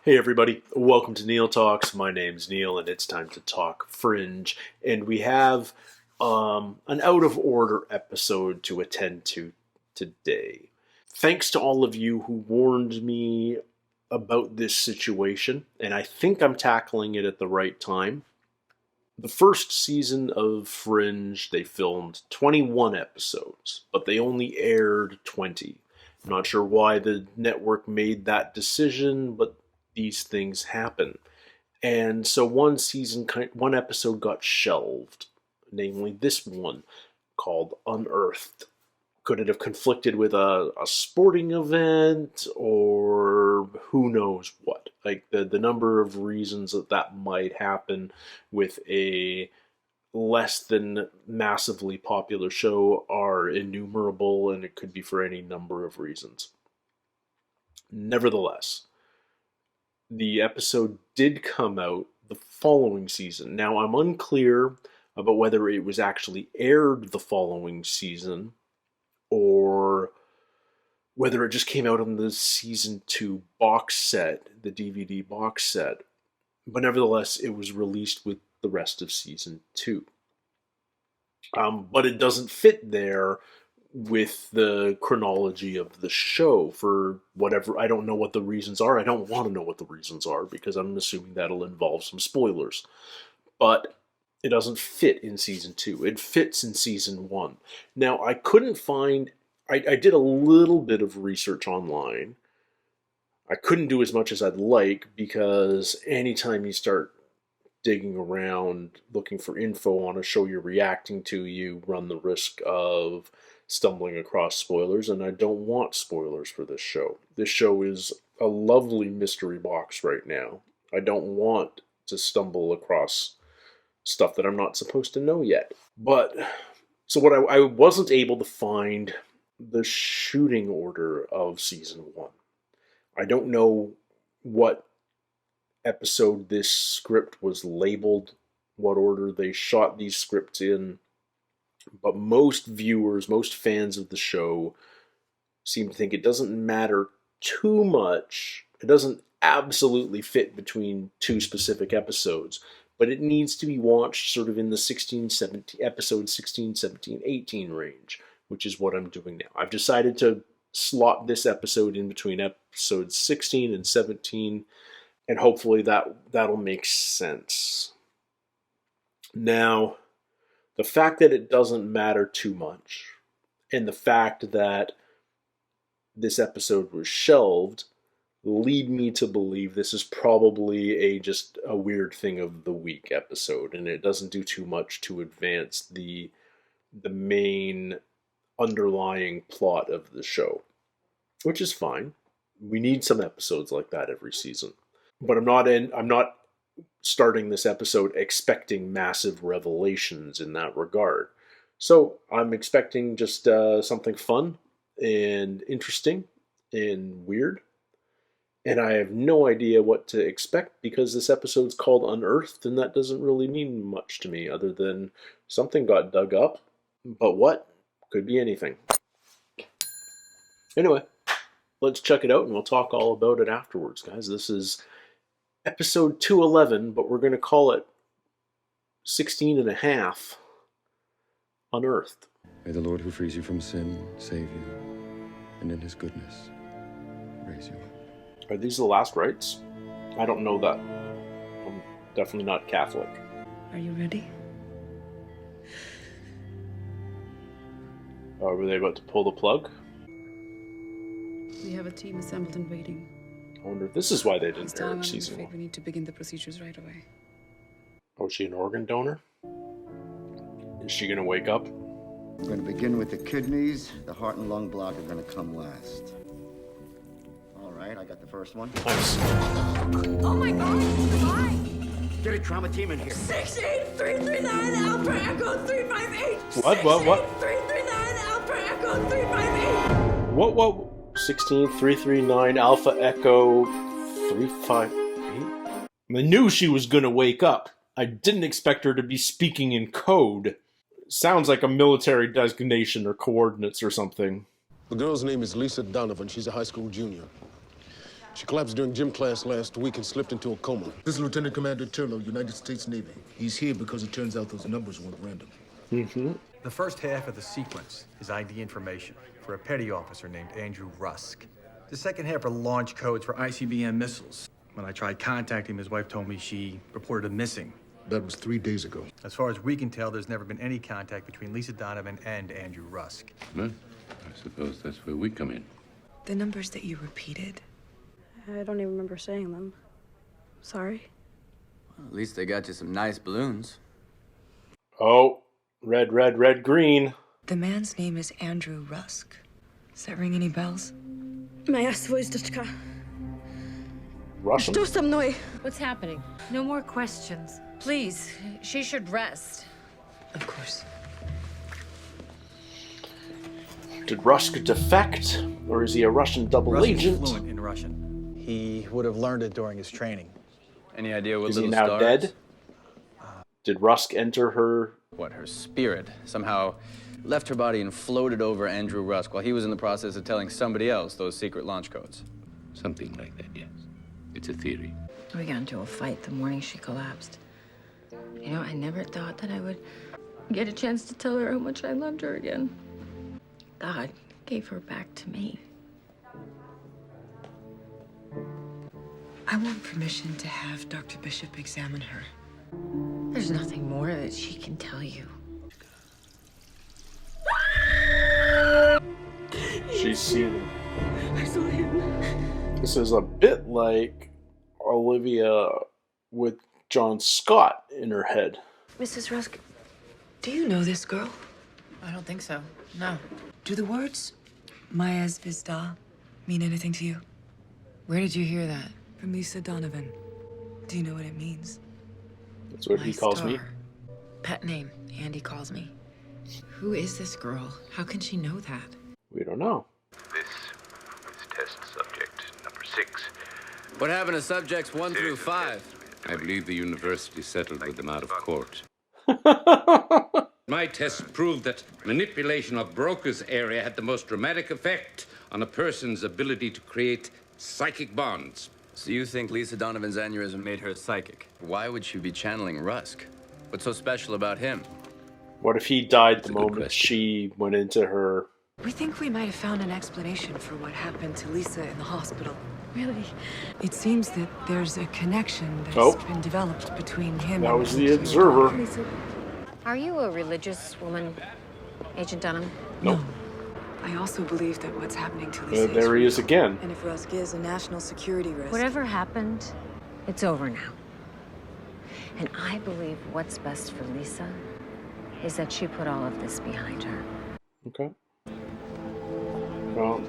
Hey everybody, welcome to Neil Talks. My name's Neil and it's time to talk Fringe. And we have an out of order episode to attend to today. Thanks to all of you who warned me about this situation, and I think I'm tackling it at the right time. The first season of Fringe, they filmed 21 episodes, but they only aired 20. I'm not sure why the network made that decision, but these things happen. And so one episode got shelved, namely this one called Unearthed. Could it have conflicted with a sporting event or who knows what? Like the number of reasons that might happen with a less than massively popular show are innumerable, and it could be for any number of reasons. Nevertheless, the episode did come out the following season. Now, I'm unclear about whether it was actually aired the following season or whether it just came out on the season 2 box set, the DVD box set. But nevertheless, it was released with the rest of season 2. But it doesn't fit there with the chronology of the show for whatever. I don't know what the reasons are. I don't want to know what the reasons are because I'm assuming that'll involve some spoilers. But it doesn't fit in season 2. It fits in season 1. Now, I couldn't find... I did a little bit of research online. I couldn't do as much as I'd like because anytime you start digging around looking for info on a show you're reacting to, you run the risk of stumbling across spoilers, and I don't want spoilers for this show. This show is a lovely mystery box right now. I don't want to stumble across stuff that I'm not supposed to know yet. But, so what I wasn't able to find the shooting order of season 1. I don't know what episode this script was labeled, what order they shot these scripts in, but most viewers, most fans of the show seem to think it doesn't matter too much. It doesn't absolutely fit between 2 specific episodes, but it needs to be watched sort of in the episode 16, 17, 18 range, which is what I'm doing now. I've decided to slot this episode in between episodes 16 and 17, and hopefully that'll make sense. Now, the fact that it doesn't matter too much, and the fact that this episode was shelved, lead me to believe this is probably just a weird thing of the week episode, and it doesn't do too much to advance the main underlying plot of the show, which is fine. We need some episodes like that every season. But I'm not starting this episode expecting massive revelations in that regard. So I'm expecting just something fun and interesting and weird. And I have no idea what to expect because this episode's called Unearthed, and that doesn't really mean much to me other than something got dug up. But what? Could be anything. Anyway, let's check it out and we'll talk all about it afterwards, guys. This is episode 211, but we're going to call it 16.5, Unearthed. May the Lord who frees you from sin save you, and in his goodness raise you up. Are these the last rites? I don't know that. I'm definitely not Catholic. Are you ready? Were they about to pull the plug? We have a team assembled and waiting. I wonder if this is why they This didn't time, air I'm season afraid 1. we need to begin the procedures right away. Oh, is she an organ donor? Is she going to wake up? We're going to begin with the kidneys. The heart and lung block are going to come last. All right, I got the first one. Nice. Oh my God! Why? Get a trauma team in here. 68339 Alpha Echo 358. What? 68339 Alpha Echo 358. What? 16339 Alpha Echo 358? I knew she was going to wake up. I didn't expect her to be speaking in code. Sounds like a military designation or coordinates or something. The girl's name is Lisa Donovan. She's a high school junior. She collapsed during gym class last week and slipped into a coma. This is Lieutenant Commander Turlo, United States Navy. He's here because it turns out those numbers weren't random. The first half of the sequence is ID information for a petty officer named Andrew Rusk. The second half are launch codes for ICBM missiles. When I tried contacting him, his wife told me she reported him missing. That was 3 days ago. As far as we can tell, there's never been any contact between Lisa Donovan and Andrew Rusk. Well, I suppose that's where we come in. The numbers that you repeated? I don't even remember saying them. Sorry. Well, at least they got you some nice balloons. Oh, red, red, red, green. The man's name is Andrew Rusk. Does that ring any bells? Моя свойсточка. Russian? Что со мной? What's happening? No more questions. Please, she should rest. Of course. Did Rusk defect? Or is he a Russian double Rusk agent? is fluent in Russian. He would have learned it during his training. Any idea what Is he little now star dead? is? Did Rusk enter her? What, her spirit somehow left her body and floated over Andrew Rusk while he was in the process of telling somebody else those secret launch codes? Something like that, yes. It's a theory. We got into a fight the morning she collapsed. You know, I never thought that I would get a chance to tell her how much I loved her again. God gave her back to me. I want permission to have Dr. Bishop examine her. There's nothing more that she can tell you. She's seen him. I saw him. This is a bit like Olivia with John Scott in her head. Mrs. Rusk, do you know this girl? I don't think so. No. Do the words Maya Zvezda mean anything to you? Where did you hear that? From Lisa Donovan. Do you know what it means? That's what he calls me. Pet name, Andy calls me. Who is this girl? How can she know that? We don't know. This is test subject number 6. What happened to subjects 1 through 5? I believe the university settled with them out of court. My tests proved that manipulation of Broca's area had the most dramatic effect on a person's ability to create psychic bonds. So you think Lisa Donovan's aneurysm made her psychic? Why would she be channeling Rusk? What's so special about him? What if he died That's the a good moment question. she went into her? We think we might have found an explanation for what happened to Lisa in the hospital. Really? It seems that there's a connection that's Oh. been developed between him That and was the observer. Lisa. Are you a religious woman, Agent Dunham? Nope. I also believe that what's happening to Lisa There he is again. And if Rusk is a national security risk... Whatever happened, it's over now. And I believe what's best for Lisa is that she put all of this behind her. Okay. Well,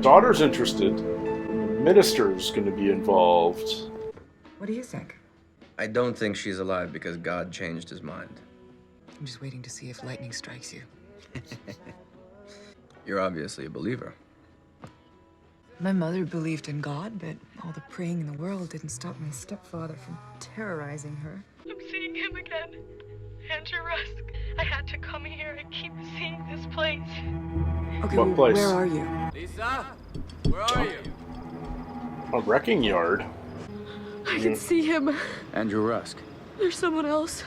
daughter's interested. Minister's going to be involved. What do you think? I don't think she's alive because God changed his mind. I'm just waiting to see if lightning strikes you. You're obviously a believer. My mother believed in God, but all the praying in the world didn't stop my stepfather from terrorizing her. I'm seeing him again. Andrew Rusk. I had to come here. I keep seeing this place. Okay, What place? where are you? Lisa? Where are you? A wrecking yard. I can see him. Andrew Rusk. There's someone else.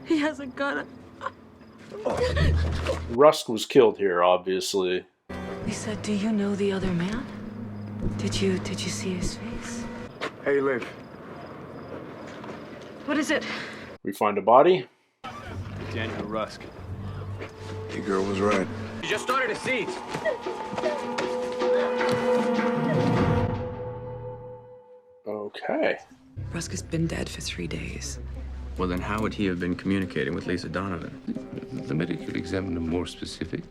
He has a gun. Rusk was killed here, obviously. Lisa, do you know the other man? Did you see his face? Hey, Liv. What is it? We find a body. It's Andrew Rusk. Your girl was right. You just started a seat. Okay. Rusk has been dead for 3 days. Well, then how would he have been communicating with Lisa Donovan? The medical examiner more specific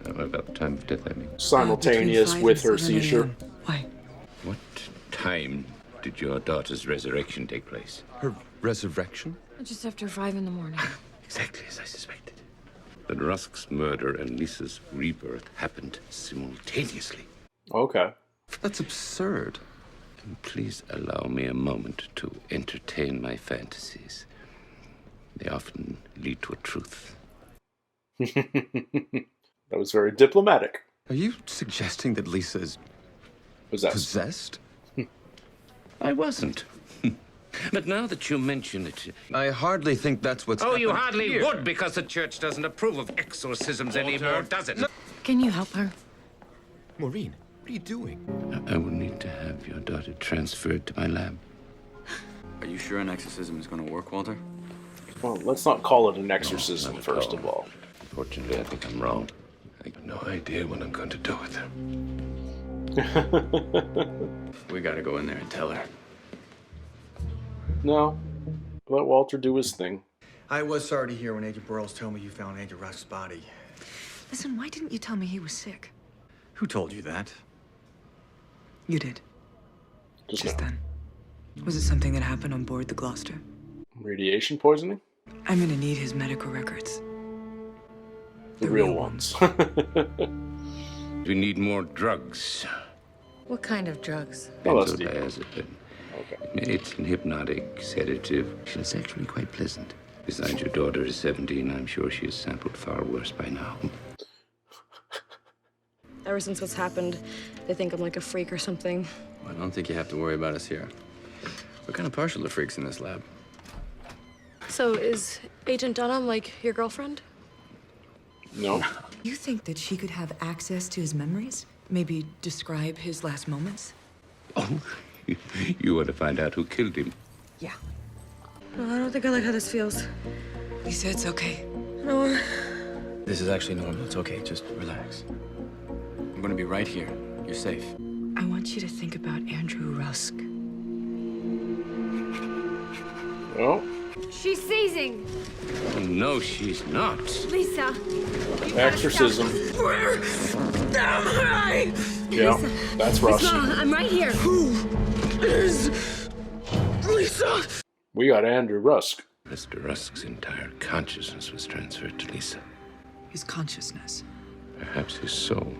about the time of death, I mean. Simultaneous Between 5 with and her 7 seizure. a.m. Why? What time did your daughter's resurrection take place? Her resurrection? Just after 5 in the morning. Exactly as I suspected. That Rusk's murder and Lisa's rebirth happened simultaneously. Okay. That's absurd. And please allow me a moment to entertain my fantasies. They often lead to a truth. That was very diplomatic. Are you suggesting that Lisa is Possessed? I wasn't. But now that you mention it... I hardly think that's what's Oh, you happened hardly here. would, because the church doesn't approve of exorcisms anymore, does it? Can you help her? Maureen, what are you doing? I will need to have your daughter transferred to my lab. Are you sure an exorcism is going to work, Walter? Well, let's not call it an exorcism, first of all. Unfortunately, I think I'm wrong. I have no idea what I'm going to do with her. We got to go in there and tell her. No. Let Walter do his thing. I was sorry to hear when Agent Burroughs told me you found Andrew Rusk's body. Listen, why didn't you tell me he was sick? Who told you that? You did. Just then. Was it something that happened on board the Gloucester? Radiation poisoning? I'm gonna need his medical records. The real ones. We need more drugs. What kind of drugs? Benzodiazepine. Okay. It's an hypnotic sedative. It's actually quite pleasant. Besides, your daughter is 17. I'm sure she has sampled far worse by now. Ever since what's happened, they think I'm like a freak or something. Well, I don't think you have to worry about us here. We're kind of partial to freaks in this lab. So is Agent Dunham like your girlfriend? No. You think that she could have access to his memories? Maybe describe his last moments? Oh, you want to find out who killed him? Yeah. No, I don't think I like how this feels. Lisa, it's okay. No. This is actually normal. It's okay. Just relax. I'm going to be right here. You're safe. I want you to think about Andrew Rusk. Well. She's seizing. No, she's not. Lisa. Exorcism. Where am I? Yeah, that's Rusk. Lisa, I'm right here. Who is Lisa? We got Andrew Rusk. Mr. Rusk's entire consciousness was transferred to Lisa. His consciousness. Perhaps his soul.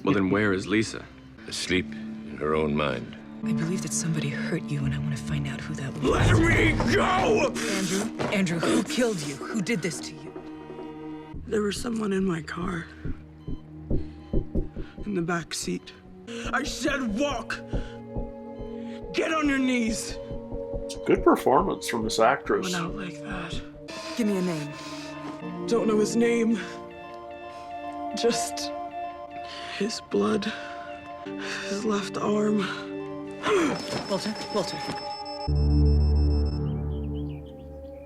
Well, then where is Lisa? Asleep in her own mind. I believe that somebody hurt you, and I want to find out who that was. Let me go! Andrew, who killed you? Who did this to you? There was someone in my car. In the back seat. I said walk! Get on your knees! It's a good performance from this actress. Went out like that. Give me a name. Don't know his name. Just his blood. His left arm. Walter.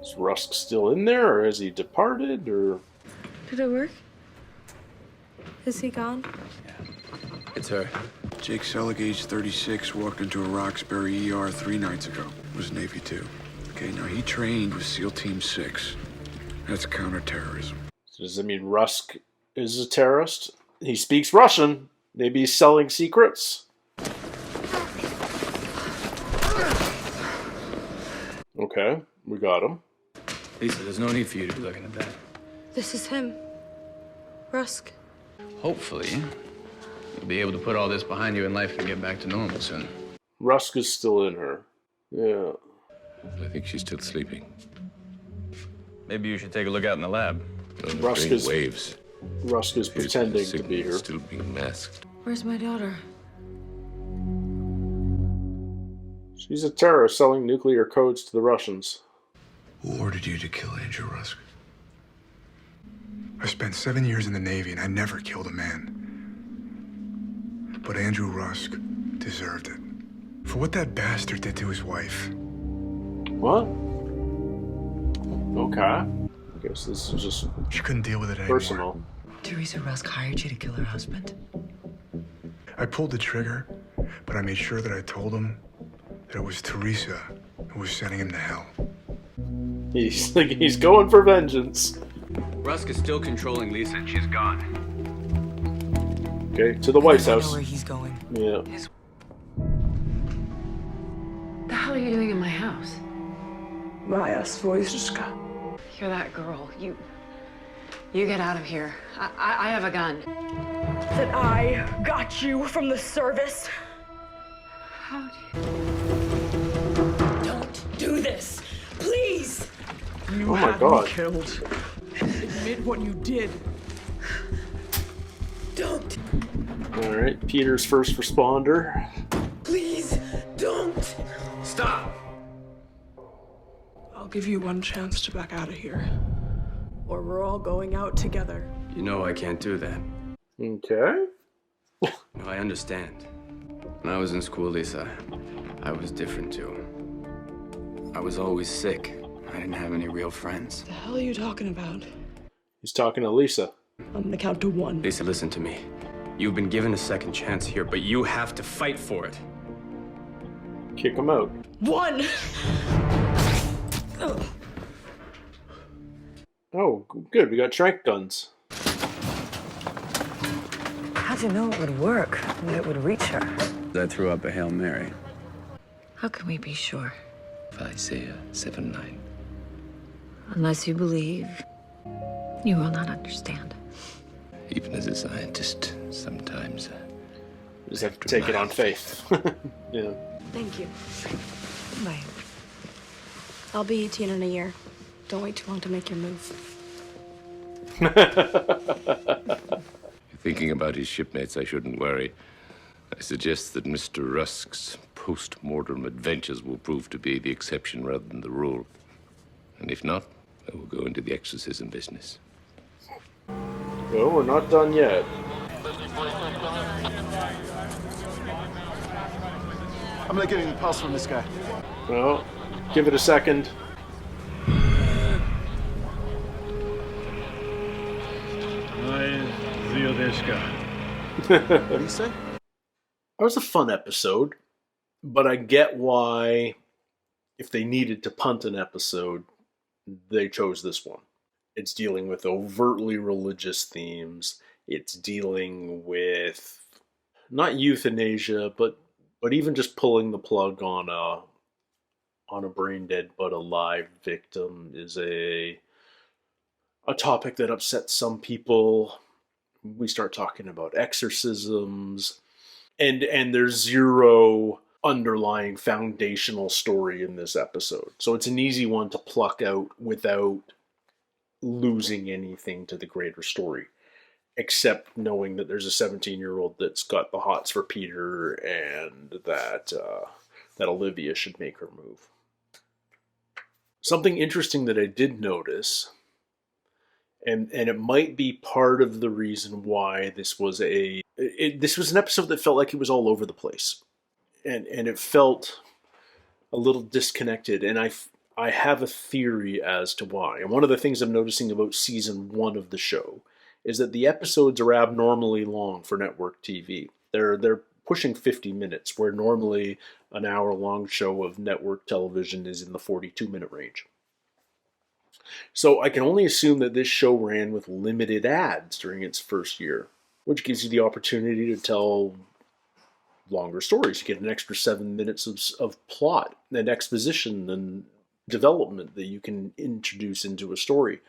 Is Rusk still in there, or has he departed, or? Did it work? Is he gone? It's her. Jake Selig, age 36, walked into a Roxbury ER 3 nights ago. Was Navy too. Okay, now he trained with SEAL Team 6. That's counterterrorism. So does that mean Rusk is a terrorist? He speaks Russian. Maybe he's selling secrets? Okay, we got him. Lisa, there's no need for you to be looking at that. This is him. Rusk. Hopefully, you'll be able to put all this behind you in life and get back to normal soon. Rusk is still in her. Yeah. I think she's still sleeping. Maybe you should take a look out in the lab. Rusk is waves. Rusk is pretending to be her. Still being masked. Where's my daughter? She's a terrorist selling nuclear codes to the Russians. Who ordered you to kill Andrew Rusk? I spent 7 years in the Navy and I never killed a man. But Andrew Rusk deserved it. For what that bastard did to his wife. What? Okay. I guess this is just she couldn't deal with it anymore. Personal. Teresa Rusk hired you to kill her husband? I pulled the trigger, but I made sure that I told him that it was Teresa who was sending him to hell. He's going for vengeance. Rusk is still controlling Lisa, and she's gone. Okay, to the White House. I know where he's going. Yeah. The hell are you doing in my house? Maya Svoyzhka. You're that girl. You get out of here. I have a gun. That I got you from the service. How do Don't do this, please. You Oh my had God. me killed. Admit what you did. Don't. All right, Peter's first responder. Please, don't. Stop. I'll give you one chance to back out of here. Or we're all going out together. You know I can't do that. Okay. No, I understand. When I was in school, Lisa, I was different too. I was always sick. I didn't have any real friends. The hell are you talking about? He's talking to Lisa. I'm gonna count to 1. Lisa, listen to me. You've been given a second chance here, but you have to fight for it. Kick him out. 1! Oh, good. We got tranq guns. How'd you know it would work, that it would reach her? I threw up a Hail Mary. How can we be sure? If I say 7-9. Unless you believe, you will not understand. Even as a scientist, sometimes just have to take it on faith. Yeah. Thank you. Bye. I'll be 18 in a year. Don't wait too long to make your move. Thinking about his shipmates, I shouldn't worry. I suggest that Mr. Rusk's post-mortem adventures will prove to be the exception rather than the rule. And if not, I will go into the exorcism business. Well, we're not done yet. I'm not getting a pulse from this guy. Well, give it a second. What do you say? That was a fun episode, but I get why, if they needed to punt an episode, they chose this one. It's dealing with overtly religious themes. It's dealing with not euthanasia, but even just pulling the plug on a brain dead but alive victim is a topic that upsets some people. We start talking about exorcisms, and there's zero underlying foundational story in this episode. So it's an easy one to pluck out without losing anything to the greater story, except knowing that there's a 17-year-old that's got the hots for Peter and that Olivia should make her move. Something interesting that I did notice, and it might be part of the reason why this was an episode that felt like it was all over the place, and it felt a little disconnected, and I have a theory as to why. And one of the things I'm noticing about season 1 of the show is that the episodes are abnormally long for network TV. They're pushing 50 minutes, where normally an hour-long show of network television is in the 42-minute range. So I can only assume that this show ran with limited ads during its first year, which gives you the opportunity to tell longer stories. You get an extra 7 minutes of plot and exposition and development that you can introduce into a story.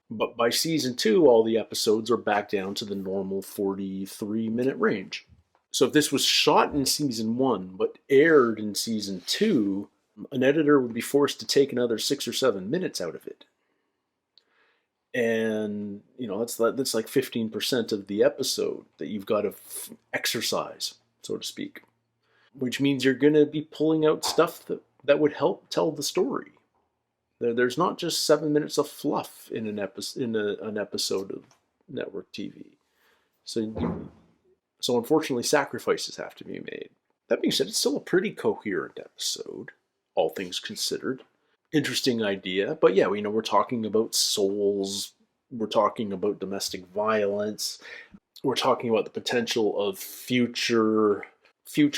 But by season 2, all the episodes are back down to the normal 43-minute range. So if this was shot in season 1 but aired in season 2, an editor would be forced to take another 6 or 7 minutes out of it. And, that's like 15% of the episode that you've got to exercise, so to speak. Which means you're going to be pulling out stuff that would help tell the story. There's not just 7 minutes of fluff in an episode of network TV. So unfortunately, sacrifices have to be made. That being said, it's still a pretty coherent episode, all things considered. Interesting idea, but yeah, we're talking about souls, we're talking about domestic violence, we're talking about the potential of future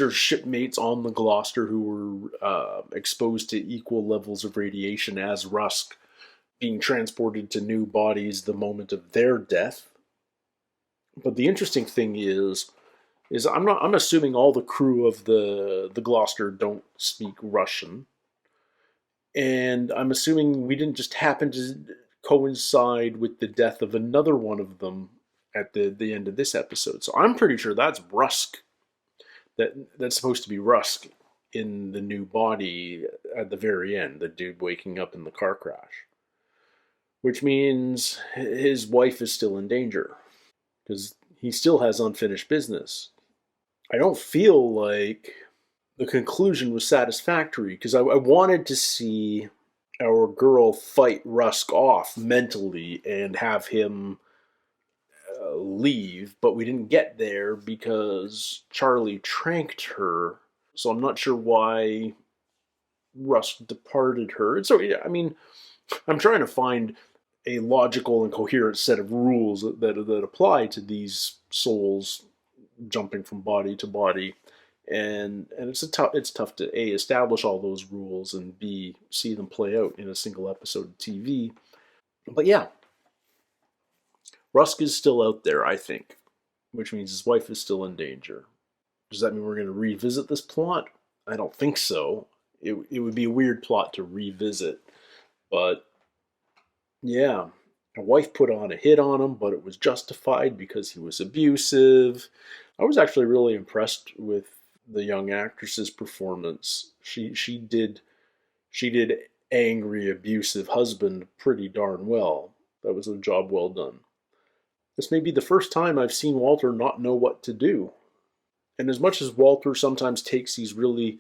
shipmates on the Gloucester who were exposed to equal levels of radiation as Rusk, being transported to new bodies the moment of their death. But the interesting thing is I'm assuming all the crew of the Gloucester don't speak Russian. And I'm assuming we didn't just happen to coincide with the death of another one of them at the end of this episode. So I'm pretty sure that's Rusk. That's supposed to be Rusk in the new body at the very end, the dude waking up in the car crash. Which means his wife is still in danger. Because he still has unfinished business. I don't feel like the conclusion was satisfactory because I wanted to see our girl fight Rusk off mentally and have him leave, but we didn't get there because Charlie tranked her. So I'm not sure why Rusk departed her. And so, I mean, I'm trying to find a logical and coherent set of rules that apply to these souls jumping from body to body, and it's tough to A, establish all those rules, and B, see them play out in a single episode of TV. But yeah, Rusk is still out there, I think, which means his wife is still in danger. Does that mean we're going to revisit this plot? I don't think so. It would be a weird plot to revisit, but yeah, a wife put on a hit on him, but it was justified because he was abusive. I was actually really impressed with the young actress's performance. She did angry, abusive husband pretty darn well. That was a job well done. This may be the first time I've seen Walter not know what to do. And as much as Walter sometimes takes these really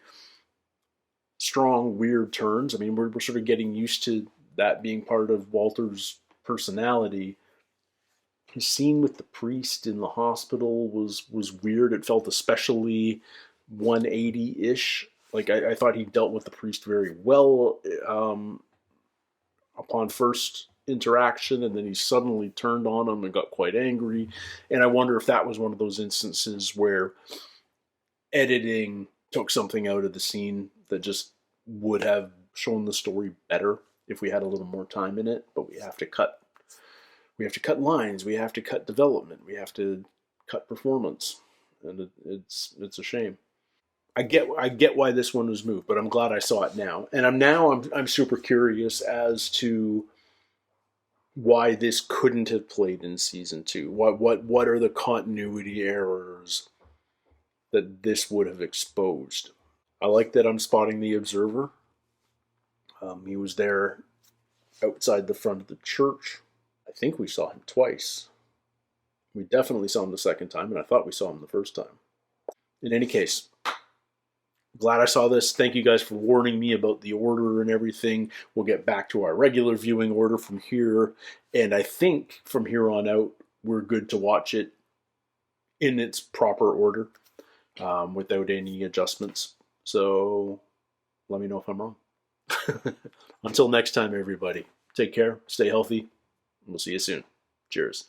strong, weird turns, I mean, we're sort of getting used to that being part of Walter's personality. His scene with the priest in the hospital was weird. It felt especially 180-ish. Like, I thought he dealt with the priest very well upon first interaction, and then he suddenly turned on him and got quite angry. And I wonder if that was one of those instances where editing took something out of the scene that just would have shown the story better if we had a little more time in it. But we have to cut lines, we have to cut development, we have to cut performance, and it's a shame. I get why this one was moved, but I'm glad I saw it now, and I'm super curious as to why this couldn't have played in season 2. What are the continuity errors that this would have exposed? I like that I'm spotting the Observer. He was there outside the front of the church. I think we saw him twice. We definitely saw him the second time, and I thought we saw him the first time. In any case, glad I saw this. Thank you guys for warning me about the order and everything. We'll get back to our regular viewing order from here, and I think from here on out, we're good to watch it in its proper order without any adjustments. So let me know if I'm wrong. Until next time, everybody, take care, stay healthy, and we'll see you soon. Cheers.